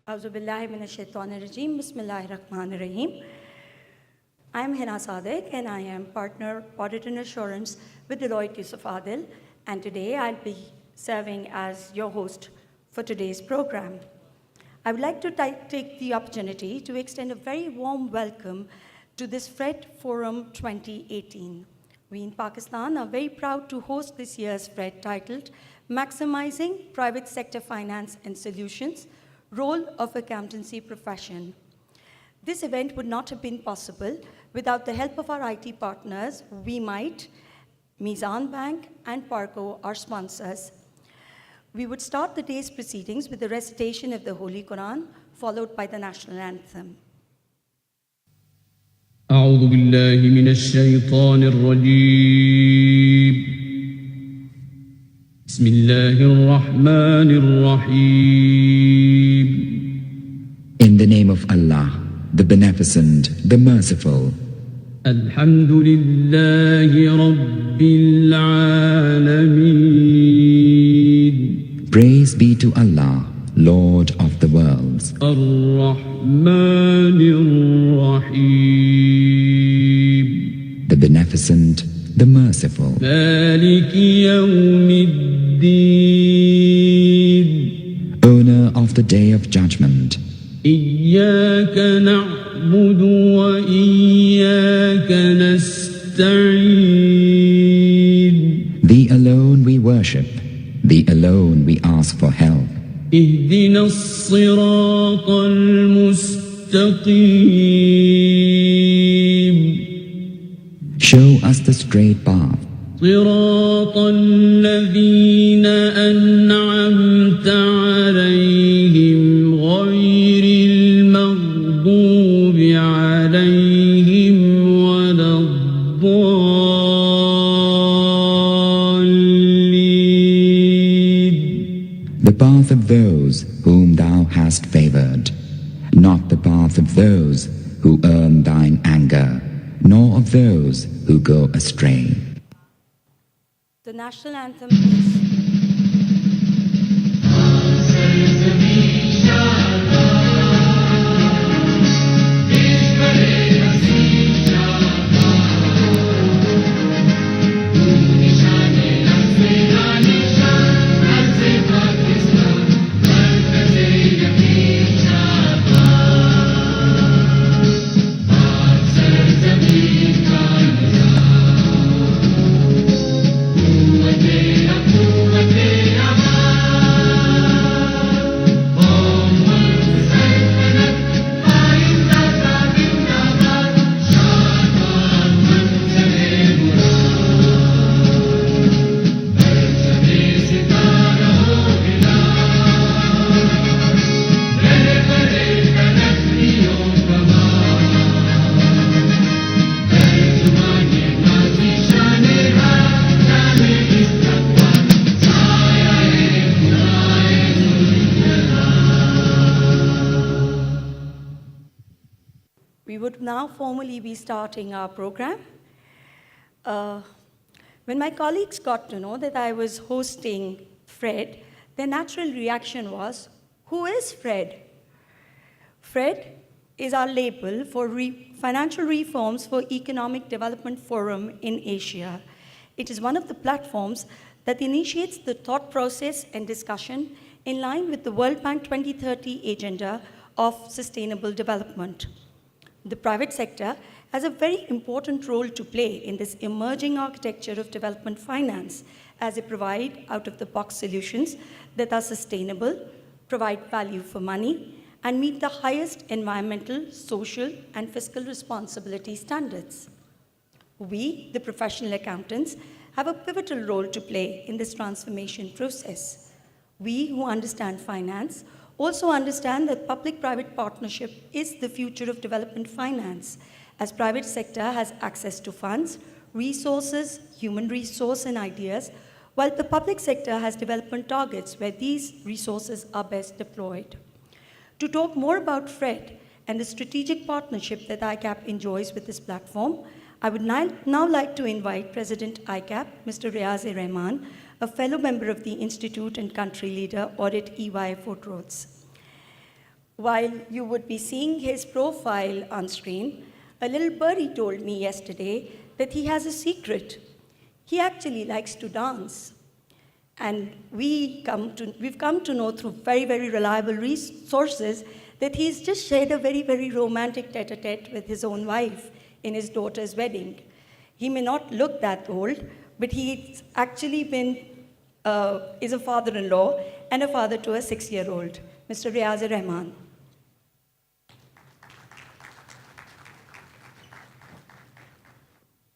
Auzu billahi minash shaitanir rajim. Bismillahir rahmanir rahim. I am Hina Sadek and I am partner audit and assurance with Deloitte Yusuf Adil, and today I'll be serving as your host for today's program. I would like to take the opportunity to extend a very warm welcome to this FRED Forum 2018. We in Pakistan are very proud to host this year's FRED titled Maximizing Private Sector Finance and Solutions, Role of Accountancy Profession. This event would not have been possible without the help of our IT partners, We Might, Mizan Bank, and Parco, our sponsors. We would start the day's proceedings with the recitation of the Holy Quran, followed by the national anthem. أعوذ بالله من الشيطان الرجيم بسم الله الرحمن الرحيم. In the name of Allah, the Beneficent, the Merciful. الحمد لله رب العالمين. Praise be to Allah, Lord of the worlds. الرحمن الرحيم. The Beneficent, the Merciful. مالك يوم الدين. Owner of the Day of Judgment. إياك نعبد وإياك نستعين. Thee alone we worship, Thee alone we ask for help. اهدنا الصراط المستقيم. Show us the straight path. صراط الذين أنعمت عليهم غير المغضوب عليهم ولا الضالين. The path of those whom Thou hast favored, not the path of those who earn Thine anger, nor of those who go astray. The national anthem is now formally be starting our program. When my colleagues got to know that I was hosting FRED, their natural reaction was, who is FRED? FRED is our label for Financial Reforms for Economic Development Forum in Asia. It is one of the platforms that initiates the thought process and discussion in line with the World Bank 2030 agenda of sustainable development. The private sector has a very important role to play in this emerging architecture of development finance, as they provide out-of-the-box solutions that are sustainable, provide value for money, and meet the highest environmental, social, and fiscal responsibility standards. We, the professional accountants, have a pivotal role to play in this transformation process. We who understand finance also understand that public-private partnership is the future of development finance, as private sector has access to funds, resources, human resource, and ideas, while the public sector has development targets where these resources are best deployed. To talk more about FRED and the strategic partnership that Icap enjoys with this platform, I would now like to invite President Icap, Mr. Riaz-e-Rahman, a fellow member of the Institute and country leader, Audit EY Fort Roads. while you would be seeing his profile on screen, a little birdie told me yesterday that he has a secret. He actually likes to dance. And we've come to know through very, very reliable sources that he's just shared a very, very romantic tete-a-tete with his own wife in his daughter's wedding. He may not look that old, but he's actually is a father-in-law and a father to a 6-year-old, Mr. Riaz Rahman.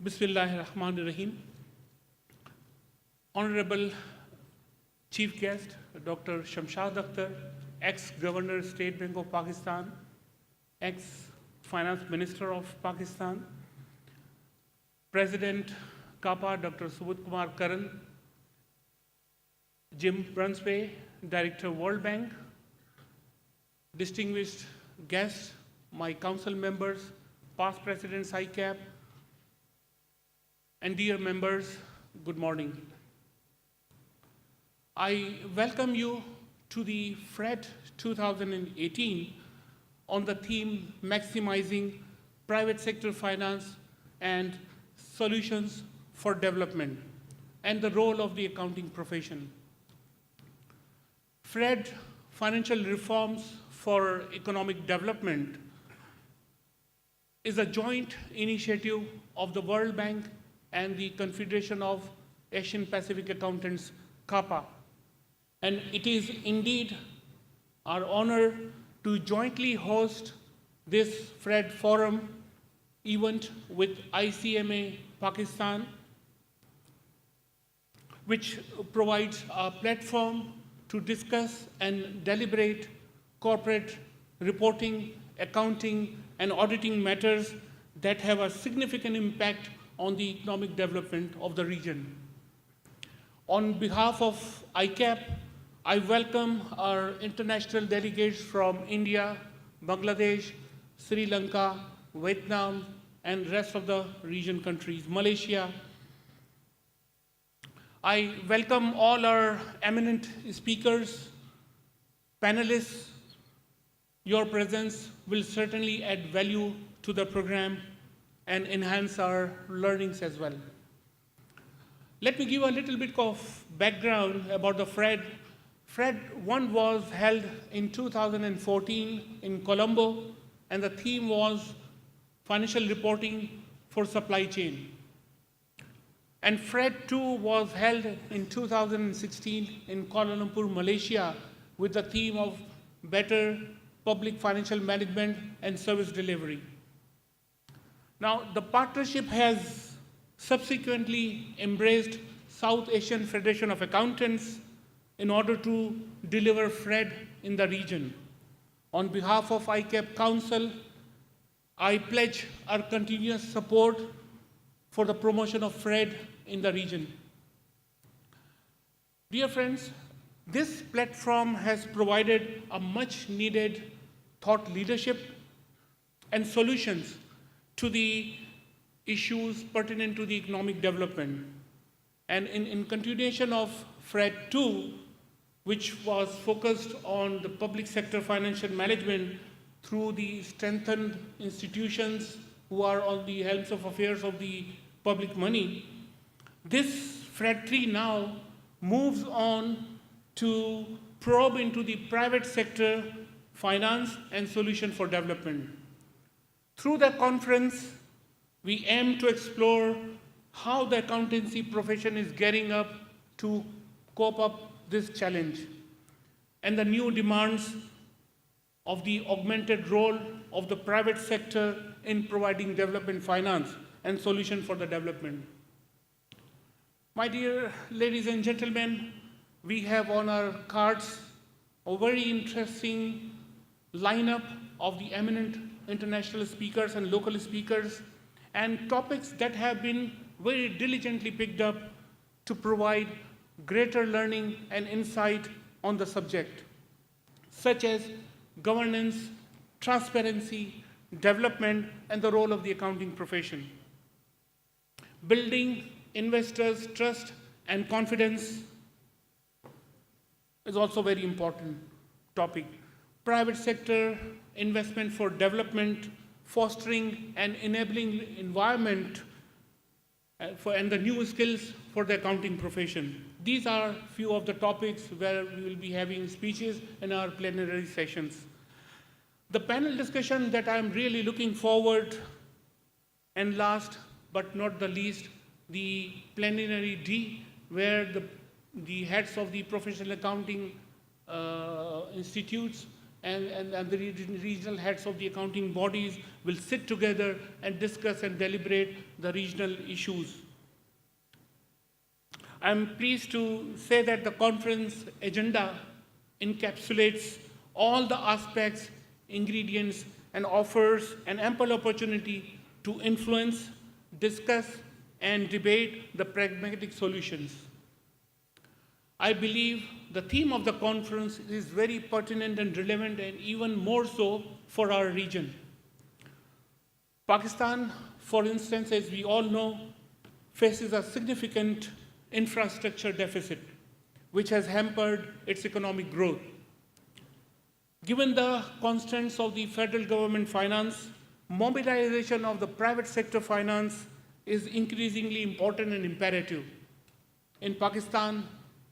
Bismillahirrahmanirrahim. Honorable Chief Guest, Dr. Shamshad Akhtar, ex-Governor, State Bank of Pakistan, ex-Finance Minister of Pakistan, President CAPA, Dr. Subodh Kumar Karan, Jim Brunsway, Director, World Bank, distinguished guests, my council members, past presidents, Icap, and dear members, good morning. I welcome you to the FRED 2018 on the theme Maximizing Private Sector Finance and Solutions for Development and the role of the accounting profession. FRED, Financial Reforms for Economic Development, is a joint initiative of the World Bank and the Confederation of Asian Pacific Accountants, CAPA. And it is indeed our honor to jointly host this FRED Forum event with ICMA Pakistan, which provides a platform to discuss and deliberate corporate reporting, accounting, and auditing matters that have a significant impact on the economic development of the region. On behalf of Icap, I welcome our international delegates from India, Bangladesh, Sri Lanka, Vietnam, and rest of the region countries, Malaysia. I welcome all our eminent speakers, panelists. Your presence will certainly add value to the program and enhance our learnings as well. Let me give a little bit of background about the FRED. FRED 1 was held in 2014 in Colombo, and the theme was financial reporting for supply chain. And FRED 2 was held in 2016 in Kuala Lumpur, Malaysia, with the theme of better public financial management and service delivery. Now, the partnership has subsequently embraced South Asian Federation of Accountants in order to deliver FRED in the region. On behalf of ICAP Council, I pledge our continuous support for the promotion of FRED in the region. Dear friends, this platform has provided a much needed thought leadership and solutions to the issues pertinent to the economic development. And in continuation of FRED 2, which was focused on the public sector financial management through the strengthened institutions who are on the helms of affairs of the public money, this FRED 3 now moves on to probe into the private sector finance and solution for development. Through the conference, we aim to explore how the accountancy profession is gearing up to cope up this challenge and the new demands of the augmented role of the private sector in providing development finance and solution for the development. My dear ladies and gentlemen, we have on our cards a very interesting lineup of the eminent international speakers and local speakers and topics that have been very diligently picked up to provide greater learning and insight on the subject, such as governance, transparency, development, and the role of the accounting profession. Building investors' trust and confidence is also a very important topic. private sector investment for development, fostering an enabling environment and the new skills for the accounting profession. These are few of the topics where we will be having speeches in our plenary sessions. The panel discussion that I'm really looking forward, and last but not the least, the plenary D, where the heads of the professional accounting institutes and the regional heads of the accounting bodies will sit together and discuss and deliberate the regional issues. I'm pleased to say that the conference agenda encapsulates all the aspects, ingredients, and offers an ample opportunity to influence, discuss, and debate the pragmatic solutions. I believe the theme of the conference is very pertinent and relevant, and even more so for our region. Pakistan, for instance, as we all know, faces a significant infrastructure deficit, which has hampered its economic growth. Given the constraints of the federal government finance, mobilization of the private sector finance is increasingly important and imperative. In Pakistan,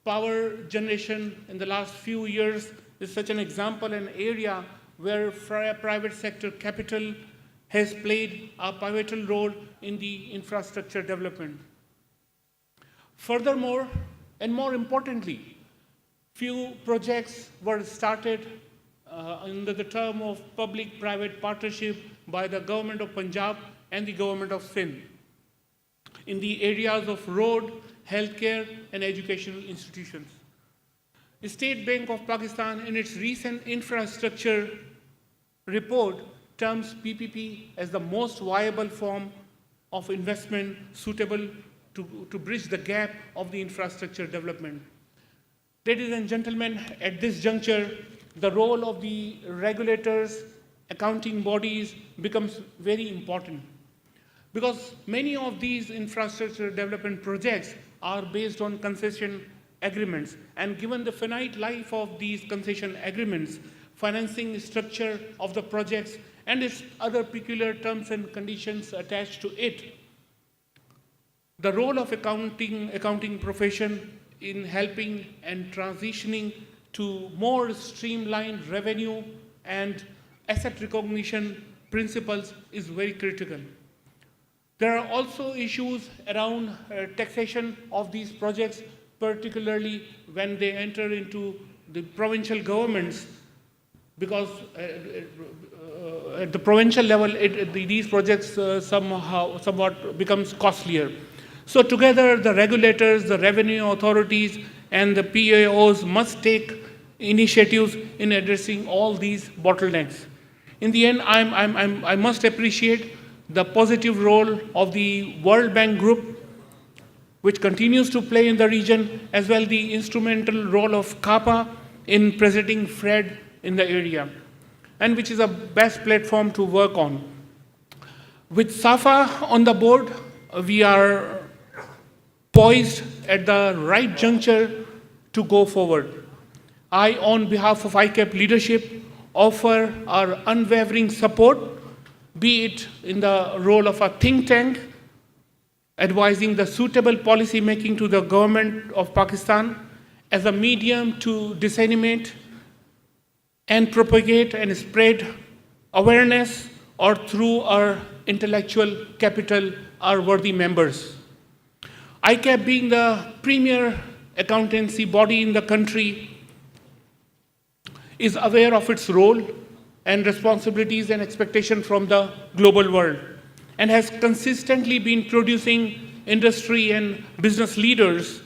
power generation in the last few years is such an example, an area where private sector capital has played a pivotal role in the infrastructure development. Furthermore, and more importantly, few projects were started under the term of public-private partnership by the government of Punjab and the government of Sindh in the areas of road, healthcare, and educational institutions. The State Bank of Pakistan, in its recent infrastructure report, terms PPP as the most viable form of investment suitable to bridge the gap of the infrastructure development. Ladies and gentlemen, at this juncture, the role of the regulators, accounting bodies becomes very important, because many of these infrastructure development projects are based on concession agreements, and given the finite life of these concession agreements, financing structure of the projects and its other peculiar terms and conditions attached to it, the role of accounting profession in helping and transitioning to more streamlined revenue and asset recognition principles is very critical. There are also issues around taxation of these projects, particularly when they enter into the provincial governments, because at the provincial level, these projects somewhat becomes costlier. So together, the regulators, the revenue authorities, and the PAOs must take initiatives in addressing all these bottlenecks. In the end, I must appreciate the positive role of the World Bank Group, which continues to play in the region, as well the instrumental role of CAPA in presenting FRED in the area, and which is a best platform to work on. With SAFA on the board, we are poised at the right juncture to go forward. I, on behalf of Icap leadership, offer our unwavering support, be it in the role of a think tank, advising the suitable policy making to the government of Pakistan, as a medium to disseminate and propagate and spread awareness, or through our intellectual capital, our worthy members. Icap, being the premier accountancy body in the country, is aware of its role and responsibilities and expectations from the global world, and has consistently been producing industry and business leaders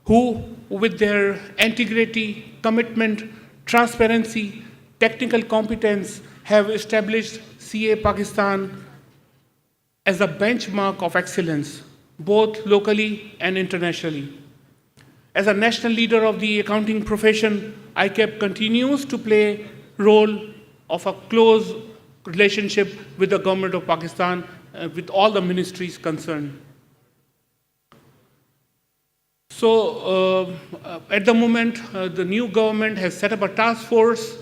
who, with their integrity, commitment, transparency, technical competence, have established CA Pakistan as a benchmark of excellence, both locally and internationally. As a national leader of the accounting profession, Icap continues to play a role of a close relationship with the government of Pakistan, with all the ministries concerned. So at the moment, the new government has set up a task force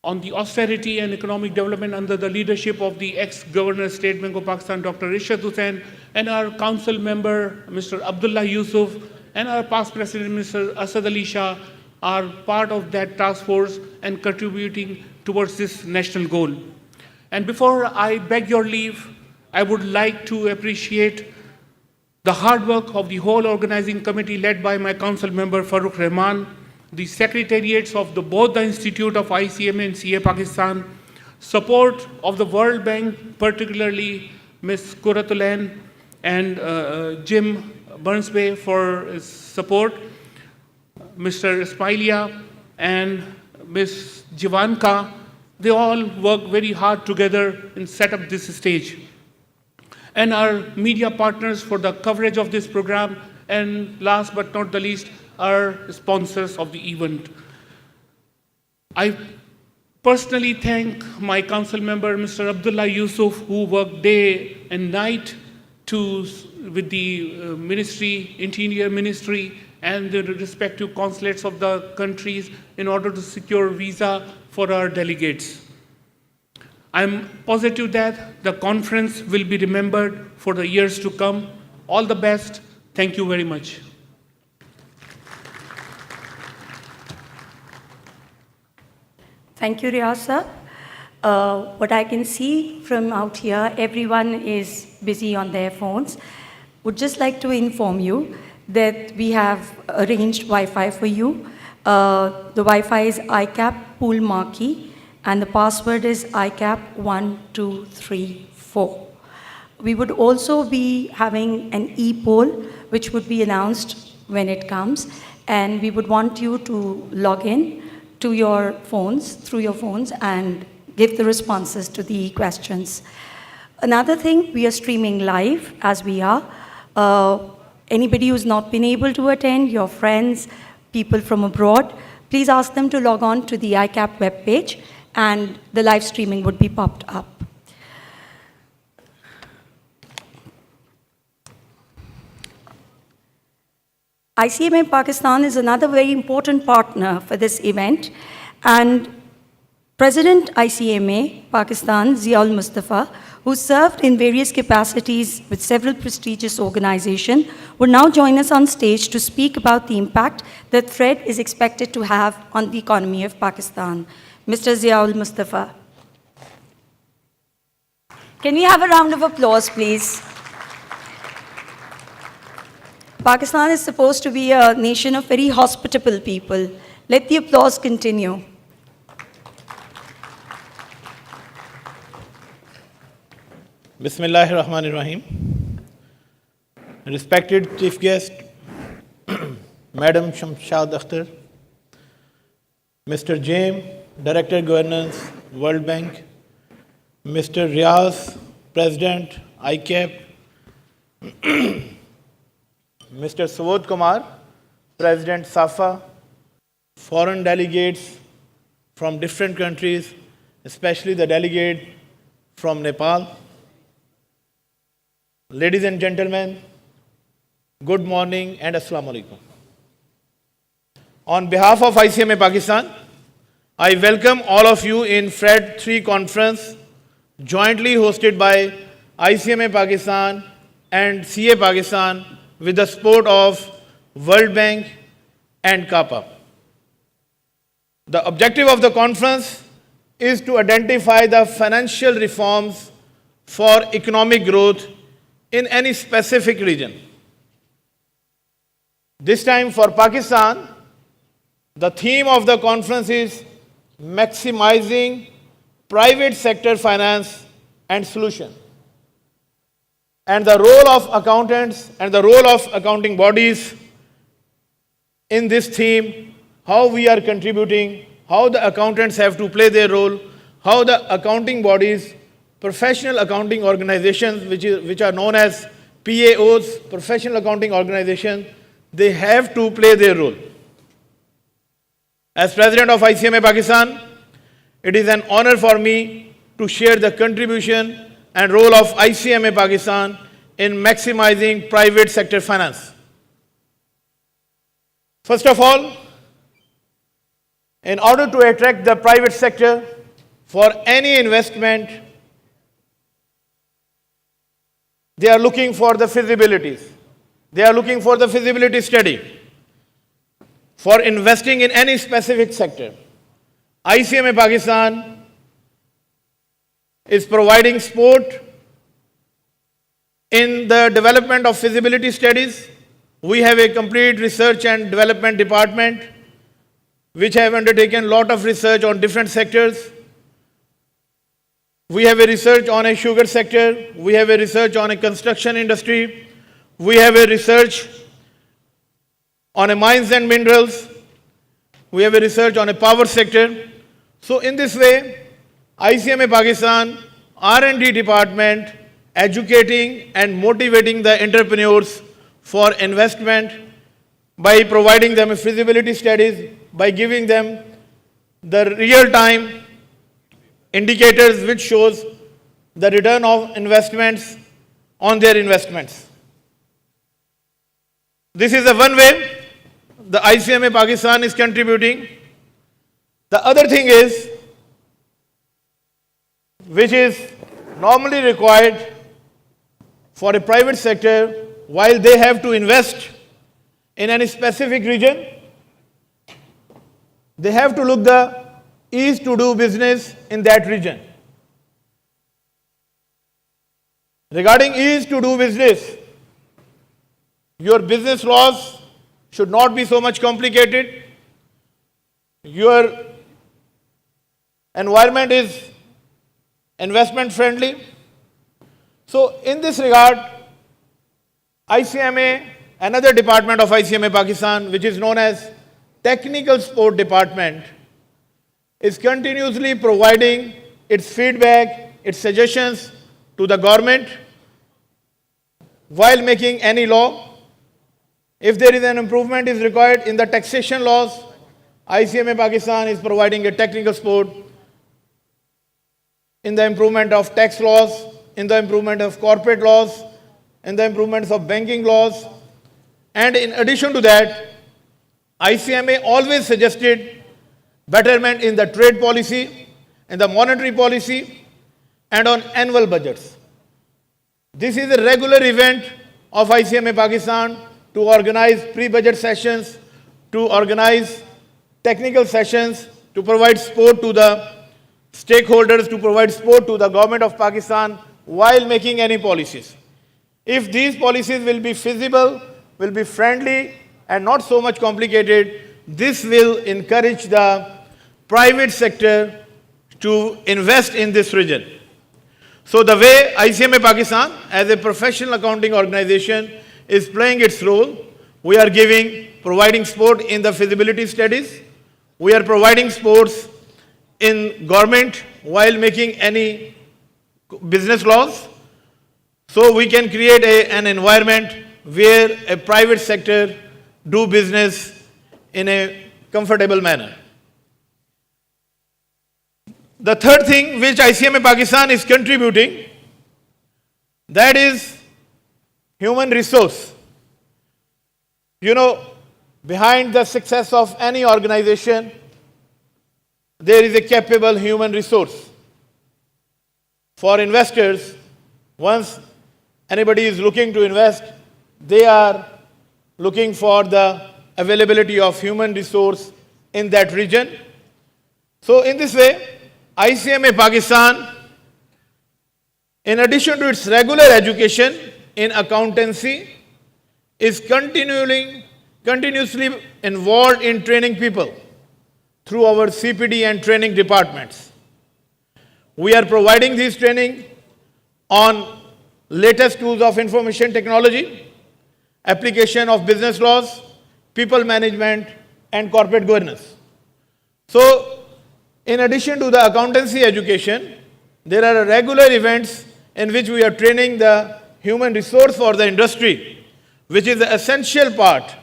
on the austerity and economic development under the leadership of the ex-Governor State Bank of Pakistan, Dr. Rishad Hussain, and our council member, Mr. Abdullah Yusuf, and our past president, Mr. Asad Ali Shah, are part of that task force and contributing towards this national goal. And before I beg your leave, I would like to appreciate the hard work of the whole organizing committee led by my council member Farooq Rahman, the secretariats of both the Institute of ICMA and CA Pakistan, support of the World Bank, particularly Ms. Kuratulain and Jim Burnsby for his support, Mr. Spailia and Ms. Jivanka. They all worked very hard together and set up this stage. And our media partners for the coverage of this program, and last but not the least, our sponsors of the event. I personally thank my council member, Mr. Abdullah Yusuf, who worked day and night with the ministry, Interior Ministry, and the respective consulates of the countries in order to secure visa for our delegates. I'm positive that the conference will be remembered for the years to come. All the best. Thank you very much. Thank you, Riyasa. What I can see from out here, everyone is busy on their phones. Would just like to inform you that we have arranged Wi-Fi for you. The Wi-Fi is Icap Pool Marquee, and the password is ICAP1234. We would also be having an e-poll, which would be announced when it comes, and we would want you to log in to your phones, through your phones, and give the responses to the questions. Another thing, we are streaming live as we are. Anybody who's not been able to attend, your friends, people from abroad, please ask them to log on to the ICAP webpage, and the live streaming would be popped up. ICMA Pakistan is another very important partner for this event, and President ICMA Pakistan, Ziaul Mustafa, who served in various capacities with several prestigious organizations, will now join us on stage to speak about the impact that FRED is expected to have on the economy of Pakistan. Mr. Ziaul Mustafa. Can we have a round of applause, please? Pakistan is supposed to be a nation of very hospitable people. Let the applause continue. Bismillahir Rahmanir Rahim. Respected Chief Guest, Madam Shamshad Akhtar, Mr. James, Director Governance, World Bank, Mr. Riaz, President, Icap, Mr. Suvod Kumar, President SAFA, foreign delegates from different countries, especially the delegate from Nepal. Ladies and gentlemen, good morning and Assalamu alaikum. On behalf of ICMA Pakistan, I welcome all of you in FRED 3 conference jointly hosted by ICMA Pakistan and CA Pakistan with the support of World Bank and CAPA. The objective of the conference is to identify the financial reforms for economic growth in any specific region. This time for Pakistan, the theme of the conference is maximizing private sector finance and solution. And the role of accountants and the role of accounting bodies in this theme, how we are contributing, how the accountants have to play their role, how the accounting bodies, professional accounting organizations, which are known as PAOs, professional accounting organizations, they have to play their role. As President of ICMA Pakistan, it is an honor for me to share the contribution and role of ICMA Pakistan in maximizing private sector finance. First of all, in order to attract the private sector for any investment, they are looking for the feasibilities. They are looking for the feasibility study for investing in any specific sector. ICMA Pakistan is providing support in the development of feasibility studies. We have a complete research and development department which have undertaken a lot of research on different sectors. We have a research on a sugar sector, we have a research on a construction industry, we have a research on a mines and minerals, we have a research on a power sector. So in this way, ICMA Pakistan R&D department educating and motivating the entrepreneurs for investment by providing them feasibility studies, by giving them the real-time indicators which shows the return of investments on their investments. This is the one way the ICMA Pakistan is contributing. The other thing is, which is normally required for a private sector while they have to invest in any specific region, they have to look the ease to do business in that region. Regarding ease to do business, your business laws should not be so much complicated. Your environment is investment friendly. So in this regard, ICMA, another department of ICMA Pakistan, which is known as Technical Support Department, is continuously providing its feedback, its suggestions to the government while making any law. If there is an improvement is required in the taxation laws, ICMA Pakistan is providing a technical support in the improvement of tax laws, in the improvement of corporate laws, in the improvements of banking laws. And in addition to that, ICMA always suggested betterment in the trade policy, in the monetary policy, and on annual budgets. This is a regular event of ICMA Pakistan to organize pre-budget sessions, to organize technical sessions, to provide support to the stakeholders, to provide support to the government of Pakistan while making any policies. If these policies will be feasible, will be friendly and not so much complicated, this will encourage the private sector to invest in this region. So the way ICMA Pakistan as a professional accounting organization is playing its role, we are providing support in the feasibility studies, we are providing supports in government while making any business laws, so we can create an environment where a private sector do business in a comfortable manner. The third thing which ICMA Pakistan is contributing, that is human resource. You know, behind the success of any organization, there is a capable human resource. For investors, once anybody is looking to invest, they are looking for the availability of human resource in that region. So in this way, ICMA Pakistan, in addition to its regular education in accountancy, is continuously involved in training people through our CPD and training departments. We are providing this training on latest tools of information technology, application of business laws, people management, and corporate governance. So, in addition to the accountancy education, there are regular events in which we are training the human resource for the industry, which is the essential part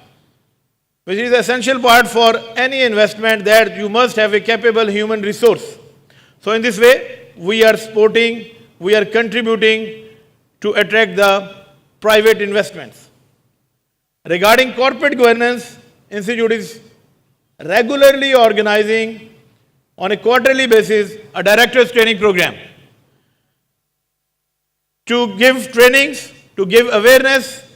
for any investment, that you must have a capable human resource. So in this way, we are supporting, we are contributing to attract the private investments. Regarding corporate governance, Institute is regularly organizing on a quarterly basis a directors training program to give trainings, to give awareness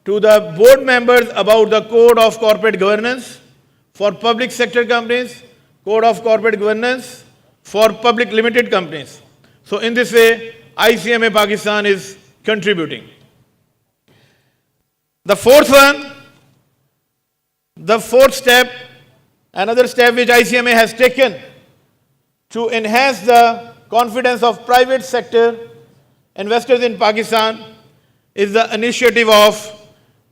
to the board members about the code of corporate governance for public sector companies, code of corporate governance for public limited companies. So in this way, ICMA Pakistan is contributing. The fourth step, another step which ICMA has taken to enhance the confidence of private sector investors in Pakistan is the initiative of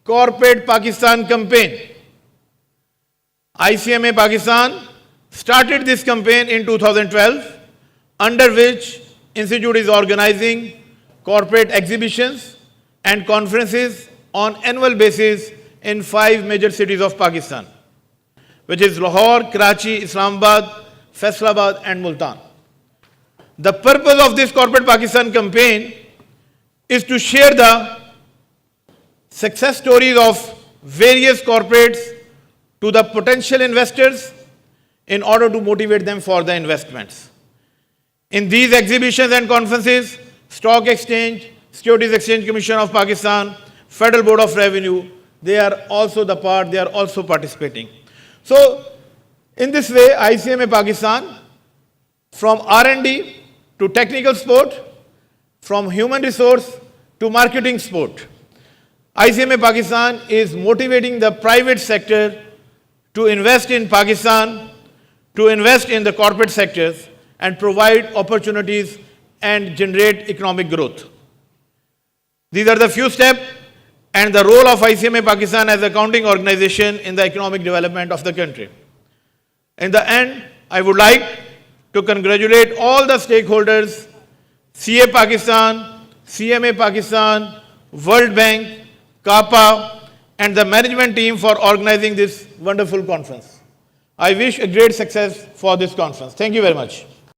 Corporate Pakistan campaign. ICMA Pakistan started this campaign in 2012, under which Institute is organizing corporate exhibitions and conferences on annual basis in 5 major cities of Pakistan, which is Lahore, Karachi, Islamabad, Faisalabad and Multan. The purpose of this Corporate Pakistan campaign is to share the success stories of various corporates to the potential investors in order to motivate them for the investments. In these exhibitions and conferences, Stock Exchange, Securities Exchange Commission of Pakistan, Federal Board of Revenue, they are also participating. So, in this way, ICMA Pakistan, from R&D to technical support, from human resource to marketing support, ICMA Pakistan is motivating the private sector to invest in Pakistan, to invest in the corporate sectors and provide opportunities and generate economic growth. These are the few steps and the role of ICMA Pakistan as a accounting organization in the economic development of the country. In the end, I would like to congratulate all the stakeholders, CA Pakistan, CMA Pakistan, World Bank, CAPA, and the management team for organizing this wonderful conference. I wish a great success for this conference. Thank you very much.